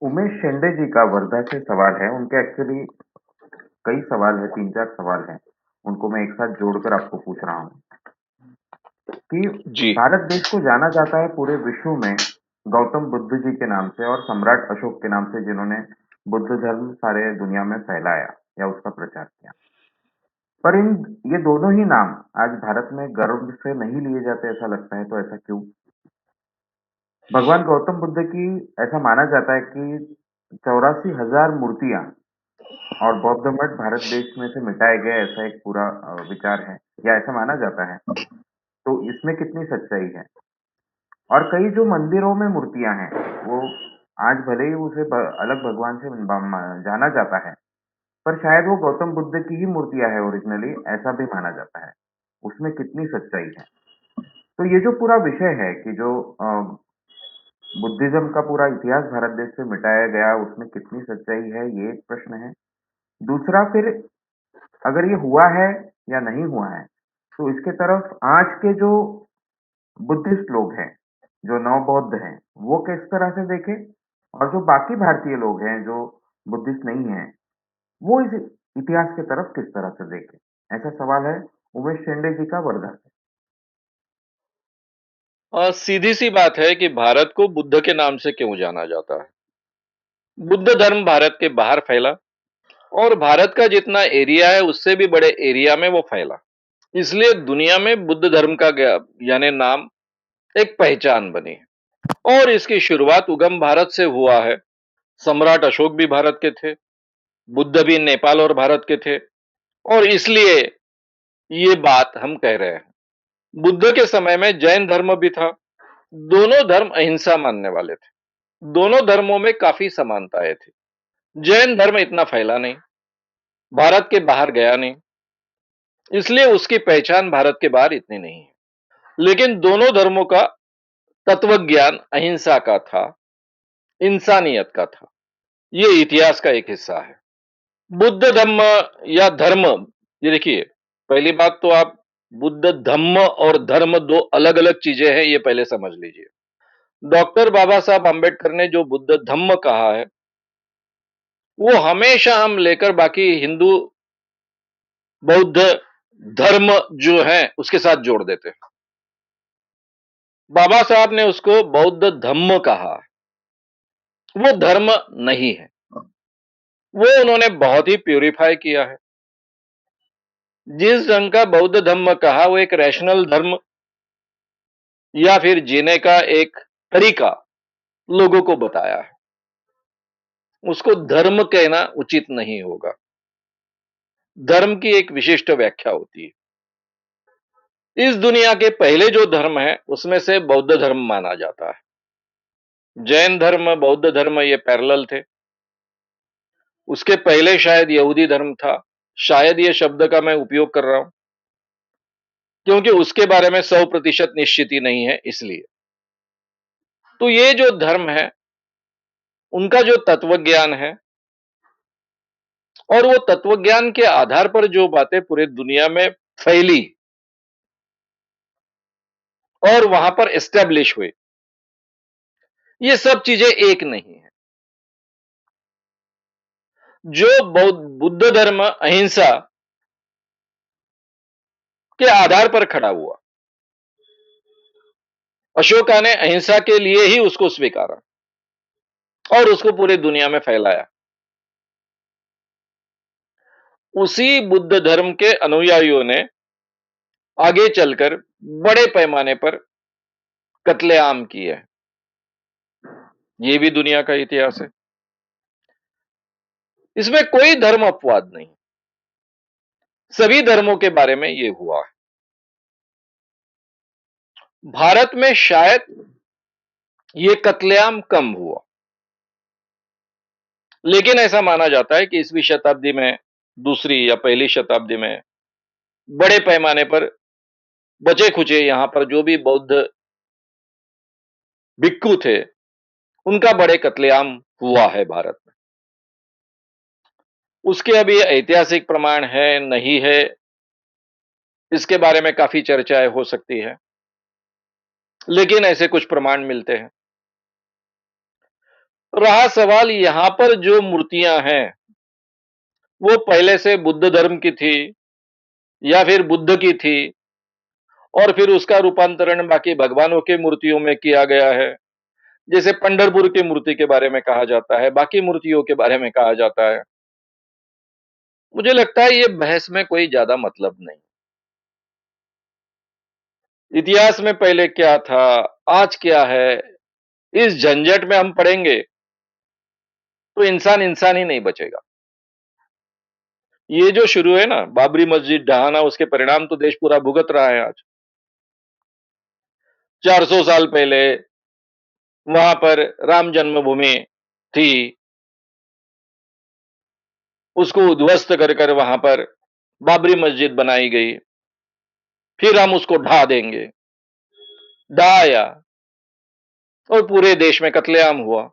उमेश शेंडे जी का वर्धा से सवाल है। उनके एक्चुअली कई सवाल है, 3-4 सवाल हैं। उनको मैं एक साथ जोड़कर आपको पूछ रहा हूँ कि जी। भारत देश को जाना जाता है पूरे विश्व में गौतम बुद्ध जी के नाम से और सम्राट अशोक के नाम से, जिन्होंने बुद्ध धर्म सारे दुनिया में फैलाया या उसका प्रचार किया। पर इन ये दोनों ही नाम आज भारत में गर्व से नहीं लिए जाते, ऐसा लगता है, तो ऐसा क्यों? भगवान गौतम बुद्ध की ऐसा माना जाता है कि 84,000 मूर्तियां और बौद्ध मठ भारत देश में से मिटाए गए, ऐसा एक पूरा विचार है या ऐसा माना जाता है। तो इसमें कितनी सच्चाई है? और कई जो मंदिरों में मूर्तियां हैं, वो आज भले ही उसे अलग भगवान से जाना जाता है, पर शायद वो गौतम बुद्ध की ही मूर्तियां है ओरिजिनली, ऐसा भी माना जाता है। उसमें कितनी सच्चाई है? तो ये जो पूरा विषय है कि जो बुद्धिज्म का पूरा इतिहास भारत देश से मिटाया गया, उसमें कितनी सच्चाई है, ये एक प्रश्न है। दूसरा, फिर अगर ये हुआ है या नहीं हुआ है, तो इसके तरफ आज के जो बुद्धिस्ट लोग हैं, जो नवबौद्ध हैं, वो किस तरह से देखें, और जो बाकी भारतीय लोग हैं, जो बुद्धिस्ट नहीं हैं, वो इस इतिहास की तरफ किस तरह से देखें? ऐसा सवाल है उमेश शेंडे जी का वर्धा से। सीधी सी बात है कि भारत को बुद्ध के नाम से क्यों जाना जाता है। बुद्ध धर्म भारत के बाहर फैला और भारत का जितना एरिया है उससे भी बड़े एरिया में वो फैला। इसलिए दुनिया में बुद्ध धर्म का यानी नाम एक पहचान बनी है। और इसकी शुरुआत उगम भारत से हुआ है। सम्राट अशोक भी भारत के थे, बुद्ध भी नेपाल और भारत के थे। और इसलिए ये बात हम कह रहे हैं। बुद्ध के समय में जैन धर्म भी था। दोनों धर्म अहिंसा मानने वाले थे। दोनों धर्मों में काफी समानताएं थी। जैन धर्म इतना फैला नहीं, भारत के बाहर गया नहीं, इसलिए उसकी पहचान भारत के बाहर इतनी नहीं है। लेकिन दोनों धर्मों का तत्व ज्ञान अहिंसा का था, इंसानियत का था। ये इतिहास का एक हिस्सा है। बुद्ध धम्म या धर्म, ये देखिए, पहली बात तो आप बुद्ध धम्म और धर्म दो अलग अलग चीजें हैं, ये पहले समझ लीजिए। डॉक्टर बाबा साहब अंबेडकर ने जो बुद्ध धम्म कहा है, वो हमेशा हम लेकर बाकी हिंदू बौद्ध धर्म जो है उसके साथ जोड़ देते हैं। बाबा साहब ने उसको बौद्ध धम्म कहा। वो धर्म नहीं है। वो उन्होंने बहुत ही प्यूरिफाई किया है। जिस ढंग का बौद्ध धर्म कहा, वो एक रैशनल धर्म या फिर जीने का एक तरीका लोगों को बताया है। उसको धर्म कहना उचित नहीं होगा। धर्म की एक विशिष्ट व्याख्या होती है। इस दुनिया के पहले जो धर्म है उसमें से बौद्ध धर्म माना जाता है। जैन धर्म, बौद्ध धर्म ये पैरेलल थे। उसके पहले शायद यहूदी धर्म था। शायद ये शब्द का मैं उपयोग कर रहा हूं क्योंकि उसके बारे में 100% निश्चित ही नहीं है, इसलिए। तो ये जो धर्म है, उनका जो तत्व ज्ञान है और वो तत्व ज्ञान के आधार पर जो बातें पूरे दुनिया में फैली और वहां पर एस्टेब्लिश हुई, ये सब चीजें एक नहीं है। जो बुद्ध धर्म अहिंसा के आधार पर खड़ा हुआ, अशोका ने अहिंसा के लिए ही उसको स्वीकारा और उसको पूरी दुनिया में फैलाया। उसी बुद्ध धर्म के अनुयायियों ने आगे चलकर बड़े पैमाने पर कत्लेआम किए। ये भी दुनिया का इतिहास है। इसमें कोई धर्म अपवाद नहीं। सभी धर्मों के बारे में ये हुआ है। भारत में शायद ये कत्लेआम कम हुआ, लेकिन ऐसा माना जाता है कि 20वीं शताब्दी में, दूसरी या पहली शताब्दी में बड़े पैमाने पर बचे खुचे यहां पर जो भी बौद्ध भिक्खु थे, उनका बड़े कत्लेआम हुआ है भारत में। उसके अभी ऐतिहासिक प्रमाण है नहीं है, इसके बारे में काफी चर्चाएं हो सकती है, लेकिन ऐसे कुछ प्रमाण मिलते हैं। रहा सवाल यहाँ पर जो मूर्तियां हैं, वो पहले से बुद्ध धर्म की थी या फिर बुद्ध की थी और फिर उसका रूपांतरण बाकी भगवानों की मूर्तियों में किया गया है। जैसे पंढरपुर की मूर्ति के बारे में कहा जाता है, बाकी मूर्तियों के बारे में कहा जाता है। मुझे लगता है ये बहस में कोई ज्यादा मतलब नहीं। इतिहास में पहले क्या था, आज क्या है, इस झंझट में हम पड़ेंगे तो इंसान इंसान ही नहीं बचेगा। ये जो शुरू है ना बाबरी मस्जिद ढहाना, उसके परिणाम तो देश पूरा भुगत रहा है आज। 400 साल पहले वहां पर राम जन्मभूमि थी, उसको उद्ध्वस्त कर कर वहां पर बाबरी मस्जिद बनाई गई। फिर हम उसको ढा देंगे, ढाया और पूरे देश में कत्लेआम हुआ,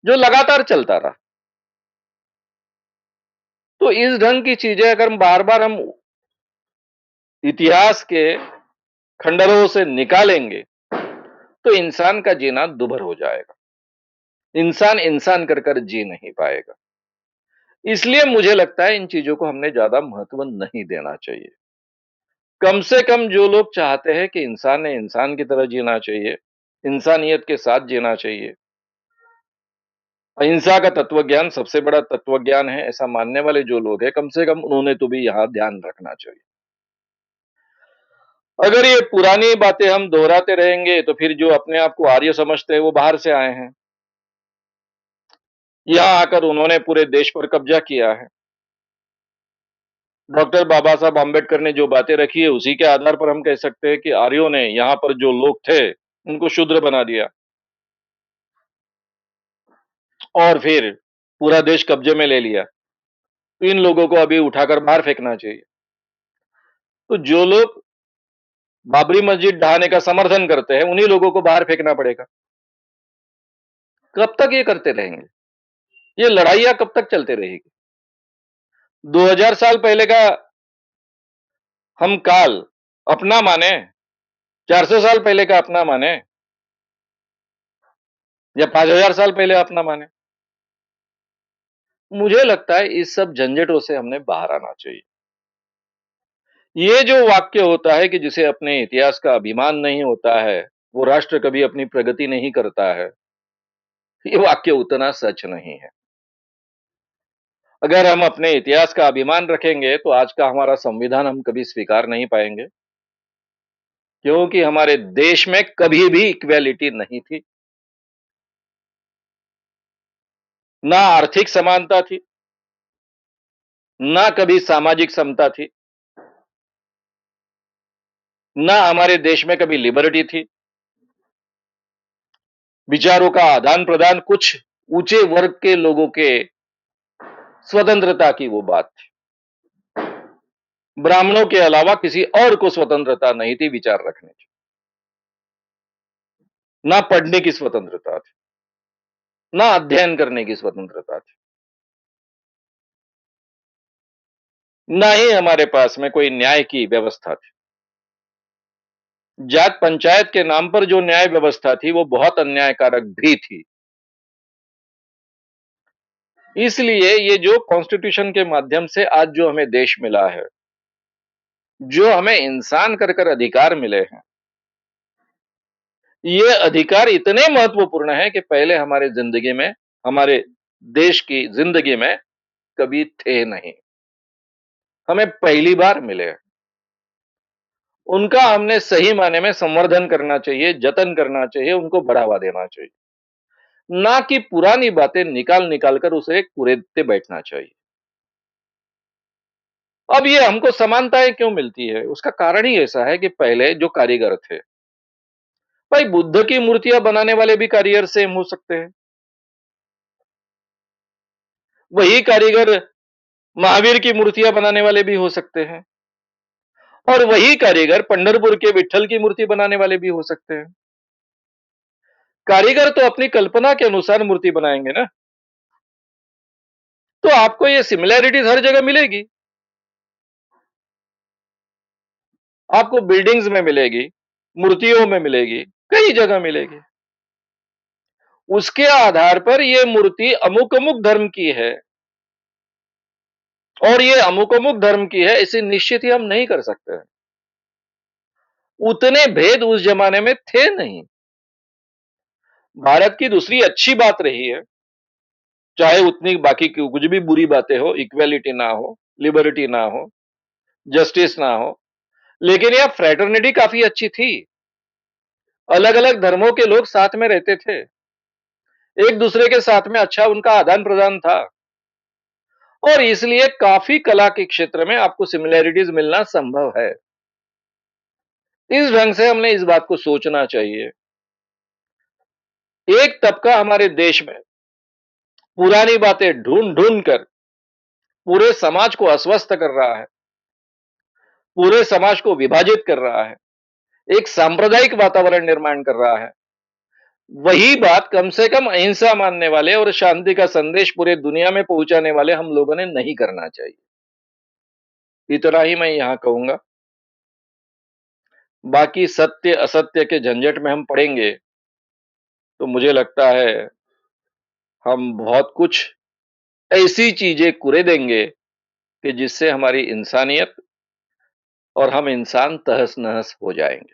जो लगातार चलता रहा। तो इस ढंग की चीजें अगर हम बार बार हम इतिहास के खंडरों से निकालेंगे तो इंसान का जीना दुभर हो जाएगा। इंसान इंसान कर कर जी नहीं पाएगा। इसलिए मुझे लगता है इन चीजों को हमने ज्यादा महत्व नहीं देना चाहिए। कम से कम जो लोग चाहते हैं कि इंसान ने इंसान की तरह जीना चाहिए, इंसानियत के साथ जीना चाहिए, अहिंसा का तत्वज्ञान सबसे बड़ा तत्वज्ञान है, ऐसा मानने वाले जो लोग हैं, कम से कम उन्होंने तो भी यहाँ ध्यान रखना चाहिए। अगर ये पुरानी बातें हम दोहराते रहेंगे, तो फिर जो अपने आप को आर्य समझते हैं, वो बाहर से आए हैं। यहाँ आकर उन्होंने पूरे देश पर कब्जा किया है। डॉक्टर बाबा साहब आम्बेडकर ने जो बातें रखी है, उसी के आधार पर हम कह सकते हैं कि आर्यों ने यहाँ पर जो लोग थे, उनको शूद्र बना दिया और फिर पूरा देश कब्जे में ले लिया। तो इन लोगों को अभी उठाकर बाहर फेंकना चाहिए। तो जो लोग बाबरी मस्जिद ढहाने का समर्थन करते हैं, उन्हीं लोगों को बाहर फेंकना पड़ेगा। कब तक ये करते रहेंगे? ये लड़ाइयाँ कब तक चलते रहेगी? 2000 साल पहले का हम काल अपना माने, 400 साल पहले का अपना माने या 5000 साल पहले अपना माने। मुझे लगता है इस सब झंझटों से हमने बाहर आना चाहिए। ये जो वाक्य होता है कि जिसे अपने इतिहास का अभिमान नहीं होता है, वो राष्ट्र कभी अपनी प्रगति नहीं करता है, ये वाक्य उतना सच नहीं है। अगर हम अपने इतिहास का अभिमान रखेंगे, तो आज का हमारा संविधान हम कभी स्वीकार नहीं पाएंगे, क्योंकि हमारे देश में कभी भी इक्वालिटी नहीं थी, ना आर्थिक समानता थी, ना कभी सामाजिक समता थी, ना हमारे देश में कभी लिबर्टी थी। विचारों का आदान प्रदान कुछ ऊंचे वर्ग के लोगों के स्वतंत्रता की वो बात थी। ब्राह्मणों के अलावा किसी और को स्वतंत्रता नहीं थी विचार रखने की, ना पढ़ने की स्वतंत्रता थी, ना अध्ययन करने की स्वतंत्रता थी, ना ही हमारे पास में कोई न्याय की व्यवस्था थी। जात पंचायत के नाम पर जो न्याय व्यवस्था थी, वो बहुत अन्यायकारक भी थी। इसलिए ये जो कॉन्स्टिट्यूशन के माध्यम से आज जो हमें देश मिला है, जो हमें इंसान कर कर अधिकार मिले हैं, ये अधिकार इतने महत्वपूर्ण हैं कि पहले हमारे जिंदगी में, हमारे देश की जिंदगी में कभी थे नहीं। हमें पहली बार मिले। उनका हमने सही मायने में संवर्धन करना चाहिए, जतन करना चाहिए, उनको बढ़ावा देना चाहिए। ना कि पुरानी बातें निकाल निकाल कर उसे कुरेदते बैठना चाहिए। अब ये हमको समानताएं क्यों मिलती है? उसका कारण ही ऐसा है कि पहले जो कारीगर थे, भाई बुद्ध की मूर्तियां बनाने वाले भी कारीगर सेम हो सकते हैं। वही कारीगर महावीर की मूर्तियां बनाने वाले भी हो सकते हैं और वही कारीगर पंढरपुर के विठल की मूर्ति बनाने वाले भी हो सकते हैं। कारीगर तो अपनी कल्पना के अनुसार मूर्ति बनाएंगे ना, तो आपको ये सिमिलैरिटीज हर जगह मिलेगी। आपको बिल्डिंग्स में मिलेगी, मूर्तियों में मिलेगी, कई जगह मिलेगी। उसके आधार पर ये मूर्ति अमुक-अमुक धर्म की है और ये अमुक-अमुक धर्म की है, इसे निश्चित ही हम नहीं कर सकते हैं। उतने भेद उस ज़माने में थे नहीं। भारत की दूसरी अच्छी बात रही है, चाहे उतनी बाकी की कुछ भी बुरी बातें हो, इक्वालिटी ना हो, लिबर्टी ना हो, जस्टिस ना हो, लेकिन यह फ्रेटर्निटी काफ़ी अच्छी थी। अलग-अलग धर्मों के लोग साथ में रहते थे। एक-दूसरे के साथ में अच्छा उनका आदान-प्रदान था और इसलिए काफ़ी कला के क्षेत्र में आपको सिमिलैरिटीज़ मिलना संभव है। इस ढंग से हमने इस बात को सोचना चाहिए। एक तबका हमारे देश में पुरानी बातें ढूँढ-ढूँढ कर पूरे समाज को अस्वस्थ कर रहा है, पूरे समाज को विभाजित कर रहा है, एक सांप्रदायिक वातावरण निर्माण कर रहा है। वही बात कम से कम अहिंसा मानने वाले और शांति का संदेश पूरे दुनिया में पहुँचाने वाले हम लोगों ने नहीं करना चाहिए। इतना ही मैं यहाँ कहूँगा। बाकी सत्य-असत्य के झंझट में हम पड़ेंगे, तो मुझे लगता है हम बहुत कुछ ऐसी चीज़ें कुरे देंगे कि जिससे हमारी इंसानियत और हम इंसान तहस-नहस हो जाएँगे।